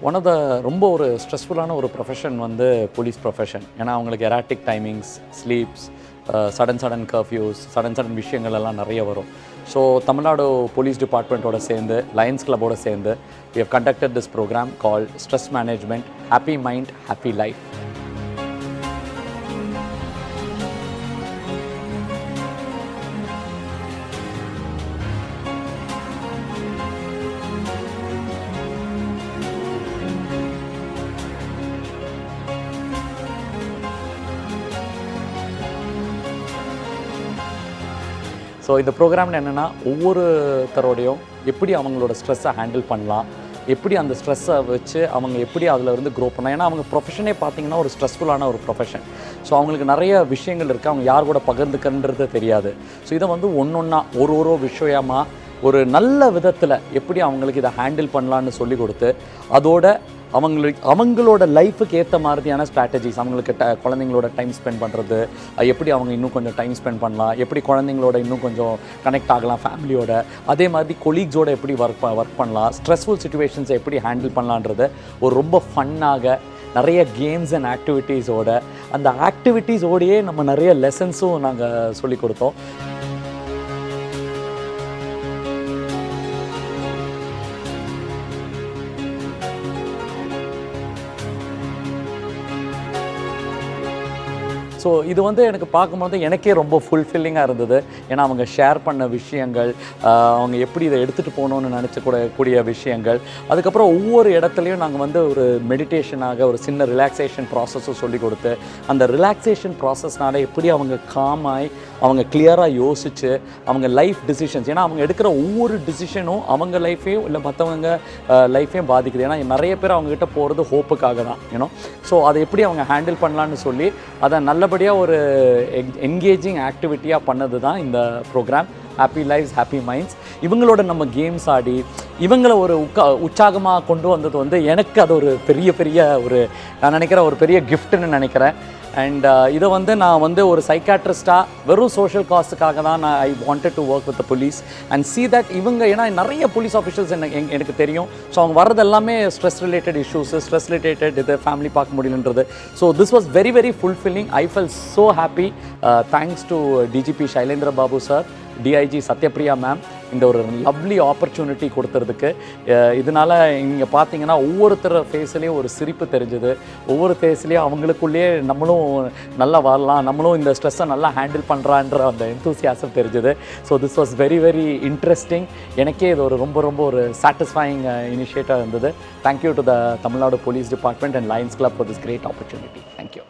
One of the ரொம்ப ஒரு ஸ்ட்ரெஸ்ஃபுல்லான ஒரு ப்ரொஃபஷன் வந்து போலீஸ் ப்ரொஃபஷன். ஏன்னா அவங்களுக்கு erratic timings, sleeps, sudden curfews, sudden விஷயங்கள் எல்லாம் நிறைய வரும். ஸோ தமிழ்நாடு போலீஸ் டிபார்ட்மெண்ட்டோட சேர்ந்து லயன்ஸ் கிளப்போட சேர்ந்து we have conducted this program called Stress Management, Happy Mind, Happy Life. So இந்த ப்ரோக்ராமில் என்னென்னா ஒவ்வொருத்தரோடையும் எப்படி அவங்களோட ஸ்ட்ரெஸ்ஸை ஹேண்டில் பண்ணலாம், எப்படி அந்த ஸ்ட்ரெஸ்ஸை வச்சு அவங்க எப்படி அதில் இருந்து க்ரோ பண்ணலாம். ஏன்னா அவங்க ப்ரொஃபஷனே பார்த்திங்கன்னா ஒரு ஸ்ட்ரெஸ்ஃபுல்லான ஒரு ப்ரொஃபஷன். ஸோ அவங்களுக்கு நிறைய விஷயங்கள் இருக்குது, அவங்க யார் கூட பகிர்ந்துக்கன்றது தெரியாது. ஸோ இதை வந்து ஒன்றா ஒரு விஷயமாக ஒரு நல்ல விதத்தில் எப்படி அவங்களுக்கு இதை ஹேண்டில் பண்ணலான்னு சொல்லி கொடுத்து அதோட அவங்களோட லைஃபுக்கு ஏற்ற மாதிரியான ஸ்ட்ராட்டஜிஸ், அவங்களுக்கு குழந்தைங்களோட டைம் ஸ்பெண்ட் பண்ணுறது, எப்படி அவங்க இன்னும் கொஞ்சம் டைம் ஸ்பெண்ட் பண்ணலாம், எப்படி குழந்தைங்களோட இன்னும் கொஞ்சம் கனெக்ட் ஆகலாம் ஃபேமிலியோட, அதே மாதிரி கொலீக்ஸோடு எப்படி ஒர்க் பண்ணலாம், ஸ்ட்ரெஸ்ஃபுல் சுச்சுவேஷன்ஸை எப்படி ஹேண்டில் பண்ணலான்றது ஒரு ரொம்ப ஃபன்னாக நிறைய கேம்ஸ் அண்ட் ஆக்டிவிட்டீஸோட, அந்த ஆக்டிவிட்டீஸோடையே நம்ம நிறைய லெசன்ஸும் நாங்கள் சொல்லிக் கொடுத்தோம். ஸோ இது வந்து எனக்கு பார்க்கும்போது எனக்கே ரொம்ப ஃபுல்ஃபில்லிங்காக இருந்தது. ஏன்னா அவங்க ஷேர் பண்ண விஷயங்கள், அவங்க எப்படி இதை எடுத்துகிட்டு போகணுன்னு நினச்சக்கூடிய விஷயங்கள், அதுக்கப்புறம் ஒவ்வொரு இடத்துலையும் நாங்கள் வந்து ஒரு மெடிடேஷனாக ஒரு சின்ன ரிலாக்ஸேஷன் ப்ராசஸும் சொல்லி கொடுத்து, அந்த ரிலாக்ஸேஷன் ப்ராசஸ்னால எப்படி அவங்க காமாய் அவங்க கிளியராக யோசித்து அவங்க லைஃப் டிசிஷன்ஸ், ஏன்னா அவங்க எடுக்கிற ஒவ்வொரு டிசிஷனும் அவங்க லைஃப்பையும் இல்லை மற்றவங்க லைஃப்பையும் பாதிக்குது. ஏன்னா நிறைய பேர் அவங்ககிட்ட போகிறது ஹோப்புக்காக தான், ஏன்னோ. ஸோ அதை எப்படி அவங்க ஹேண்டில் பண்ணலான்னு சொல்லி அதை நல்லபடியாக ஒரு என்கேஜிங் ஆக்டிவிட்டியாக பண்ணது தான் இந்த program happy lifes happy minds. இவங்களோட நம்ம கேம்ஸ் ஆடி இவங்கள ஒரு உற்சாகமாக கொண்டு வந்தது வந்து எனக்கு அது ஒரு பெரிய ஒரு நான் நினைக்கிறேன் ஒரு பெரிய கிஃப்ட்டுன்னு நினைக்கிறேன். அண்ட் இதை வந்து நான் வந்து ஒரு சைக்காட்ரிஸ்ட்டாக வெறும் சோஷியல் காஸ்ட்டுக்காக தான் நான் I wanted to work with the police and see that இவங்க, ஏன்னா நிறைய போலீஸ் ஆஃபீஷியல்ஸ் எனக்கு தெரியும். ஸோ அவங்க வர்றது எல்லாமே stress related issues, stress related இது ஃபேமிலி பார்க்க முடியலன்றது. So this was very fulfilling. I felt so happy. Thanks to DGP Sylendra Babu sir, DIG Sathyapriya ma'am இந்த ஒரு லவ்லி ஆப்பர்ச்சுனிட்டி கொடுத்துறதுக்கு. இதனால் இங்கே பார்த்தீங்கன்னா ஒவ்வொருத்தர் ஃபேஸ்லேயும் ஒரு சிரிப்பு தெரிஞ்சுது, ஒவ்வொரு ஃபேஸ்லேயும் அவங்களுக்குள்ளேயே நம்மளும் நல்லா வரலாம், நம்மளும் இந்த ஸ்ட்ரெஸ்ஸை நல்லா ஹேண்டில் பண்ணுறான்ற அந்த எந்தூசியாசம் தெரிஞ்சுது. So this was very interesting. எனக்கே இது ஒரு ரொம்ப ஒரு சாட்டிஸ்ஃபையிங் இனிஷியேட்டிவ் இருந்தது. Thank you to the Tamil Nadu police department and Lions club for this great opportunity. Thank you.